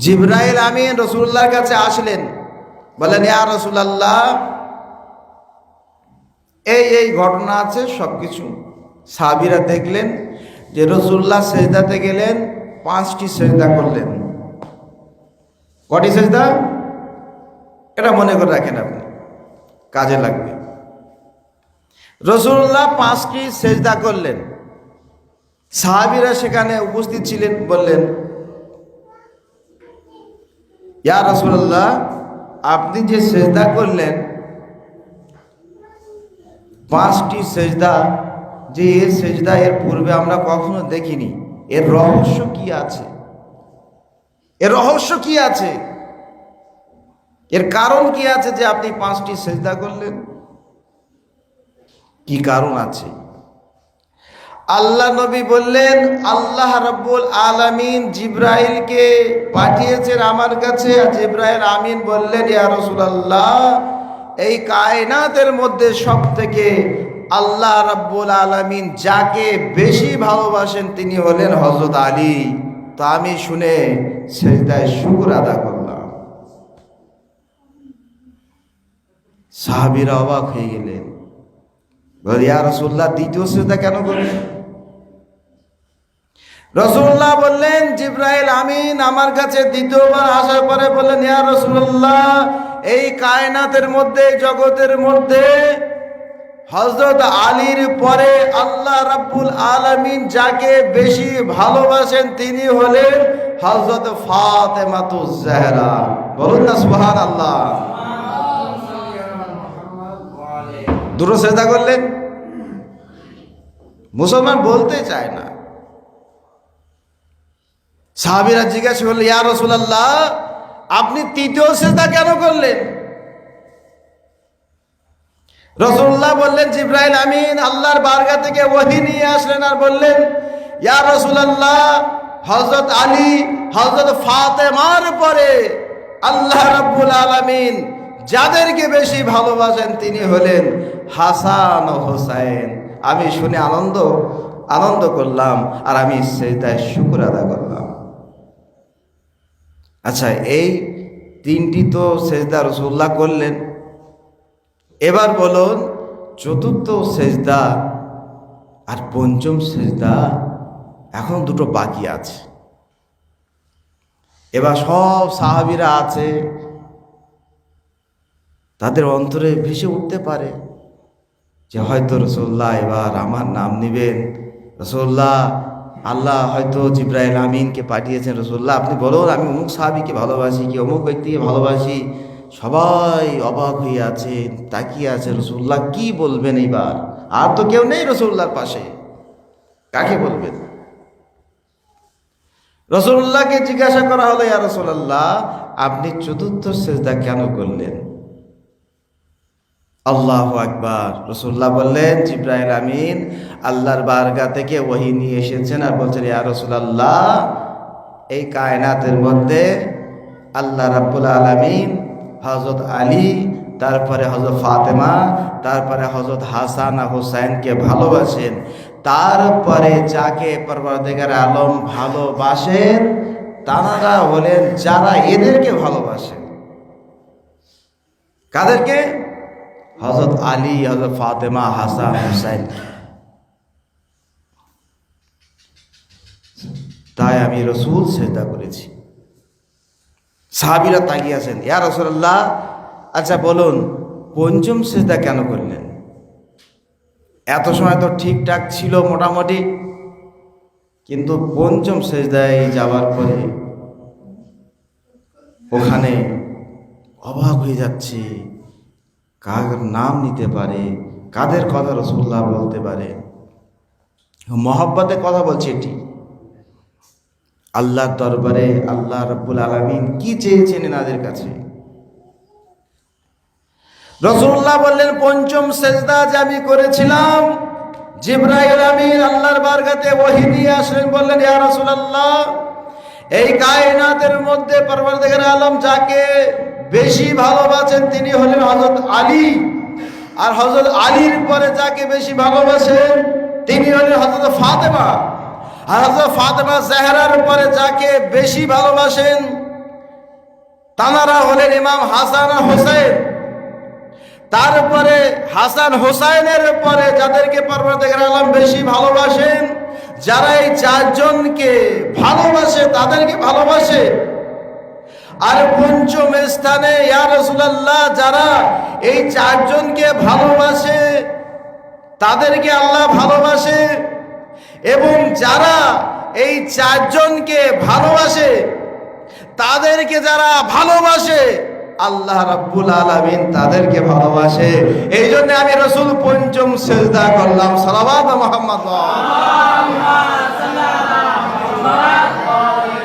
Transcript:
জিবরাইল আমিন রাসূলুল্লাহর কাছে আসলেন, বলেন ইয়া রাসূলুল্লাহ এই ঘটনা আছে সবকিছু। সাহাবীরা দেখলেন যে রাসূলুল্লাহ সেজদাতে গেলেন, 5টি সেজদা করলেন। কটি সেজদা? এটা মনে করে রাখেন, আপনি কাজে লাগবে। রাসূলুল্লাহ 5টি সেজদা করলেন। সাহাবীরা সেখানে উপস্থিত ছিলেন, বললেন ইয়া রাসূলুল্লাহ আপনি যে সেজদা করলেন 5টি সেজদা, যে এই সেজদা এর পূর্বে আমরা কখনো দেখিনি, এর রহস্য কি আছে? এর রহস্য কি আছে? এর কারণ কি আছে যে আপনি 5টি সেজদা করলেন? কি কারণ আছে? আল্লাহ নবী বললেন, আল্লাহ রাব্বুল আলামিন জিবরাইলকে পাঠিয়েছেন আমার কাছে। আর জিবরাইল আমিন বললেন ইয়া রাসূলুল্লাহ এই কায়নাতের মধ্যে সব থেকে আল্লাহ রাব্বুল আলামিন যাকে বেশি ভালোবাসেন তিনি হলেন হযরত আলী। তো আমি শুনে সেজদায় শুকর আদা করলাম। সাহাবীরা অবাক হয়ে গেলেন, বলে ইয়া রাসূলুল্লাহ দ্বিতীয় সেজদা কেন করলেন? রাসূলুল্লাহ বললেন জিবরাইল আমিন আমার কাছে দ্বিতীয়বার আসার পরে বললেন ইয়া রাসূলুল্লাহ এই কায়নাতের মধ্যে, জগতের মধ্যে হযরত আলীর পরে আল্লাহ রাব্বুল আলামিন যাকে বেশি ভালোবাসেন তিনি হলেন হযরত ফাতেমাতুজ জাহরা। বলুন না সুবহানাল্লাহ। দুটো সেজদা করলেন। মুসলমান বলতে চায় না। সাহাবীরা জিজ্ঞাসা করলেন ইয়া রাসূলুল্লাহ আপনি তৃতীয় সেজদা কেন করলেন? রাসূলুল্লাহ বললেন জিবরাইল আমিন আল্লাহর বারগাহ থেকে ওহী নিয়ে আসলেন আর বললেন ইয়া রাসূলুল্লাহ হযরত আলী, হযরত ফাতেমার পরে আল্লাহ রাব্বুল আলামিন যাদেরকে বেশি ভালোবাসেন তিনি হলেন হাসান ও হোসাইন। আমি শুনে আনন্দ করলাম আর আমি সেজদায় শুকর আদা করলাম। আচ্ছা, এই 3টি তো সেজদা রাসূলুল্লাহ করলেন। এবার বলুন চতুর্থ সেজদা আর পঞ্চম সেজদা এখন দুটো বাকি আছে। এবার সব সাহাবীরা আছে, তাদের অন্তরে ভেসে উঠতে পারে যে হয়তো রাসূলুল্লাহ এবার আমার নাম নেবেন। রাসূলুল্লাহ আল্লাহ হয়তো জিবরাইল আমিনকে পাঠিয়েছেন, রাসূলুল্লাহ আপনি বলুন আমি অমুক সাহাবীকে ভালোবাসি, কি অমুক ব্যক্তিকে ভালোবাসি। সবাই অবাক হয়ে আছে, তাকিয়ে আছে রাসূলুল্লাহ কি বলবেন এইবার। আর তো কেউ নেই রাসূলুল্লাহর পাশে, কাকে বলবেন? রাসূলুল্লাহকে জিজ্ঞাসা করা হলো ইয়া রাসূলুল্লাহ আপনি চতুর্থ সেজদা কেন করলেন? আল্লাহু আকবার। রাসূলুল্লাহ বললেন জিবরাইল আমিন আল্লাহর বারগাহ থেকে ওহী নিয়ে এসেছেন আর বলছেন ইয়া রাসূলুল্লাহ এই কায়নাতের মধ্যে আল্লাহ রাব্বুল আলামিন হযরত আলী, তারপরে হযরত ফাতেমা, তারপরে হযরত হাসান আর হোসাইনকে ভালোবাসেন। তারপরে যাকে পরবর্তীকার আলম ভালোবাসেন তারা হলেন যারা এদেরকে ভালোবাসেন। কাদেরকে? হযরত আলী, হযরত ফাতেমা, হাসান, হুসাইন। তাই আমি রাসূল সেজদা করেছি। সাহাবীরা তাকিয়ে আছেন, ইয়া রাসূলুল্লাহ আচ্ছা বলুন পঞ্চম সেজদা কেন করলেন? এত সময় তো ঠিকঠাক ছিল মোটামুটি, কিন্তু পঞ্চম সেজদায় যাওয়ার পরে ওখানে অবাক হয়ে যাচ্ছে, কার নাম নিতে পারে, কাদের কথা রাসূলুল্লাহ বলতে পারে। মহব্বতের কথা বলছে এটি। আল্লাহর দরবারে আল্লাহ রাব্বুল আলামিন কি চেয়েছেন এনাদের কাছে? রাসূলুল্লাহ বললেন পঞ্চম সেজদা যে আমি করেছিলাম, জিবরাইল আমিন আল্লাহর বারগাতে ওহী নিয়ে আসলেন, বললেন ইয়া রাসূলুল্লাহ এই কায়নাতের মধ্যে পরবর্তীকার আলম যাকে বেশি ভালোবাসেন তিনি হলেন হযরত আলী, আর হযরত আলীর পরে যাকে বেশি ভালোবাসেন তিনি হলেন হযরত ফাতেমা, আর হযরত ফাতেমা জাহরার পরে যাকে বেশি ভালোবাসেন তানারা হলেন ইমাম হাসান আর হোসেন। তারপরে হাসান হোসাইনের পরে যাদেরকে পরবর্তীকালে আলম বেশি ভালোবাসেন, যারা এই চারজনকে ভালোবাসে তাদেরকে ভালোবাসে। আর পঞ্চম স্থানে ইয়া রাসূলুল্লাহ, যারা এই চারজনকে ভালোবাসে তাদেরকে আল্লাহ ভালোবাসে, এবং যারা এই চারজনকে ভালোবাসে তাদেরকে যারা ভালোবাসে আল্লাহ রাব্বুল আলামিন তাদেরকে ভালোবাসে। এই জন্য আমি রাসূল পঞ্চম সিজদা করলাম। সালাওয়াত মুহাম্মদ।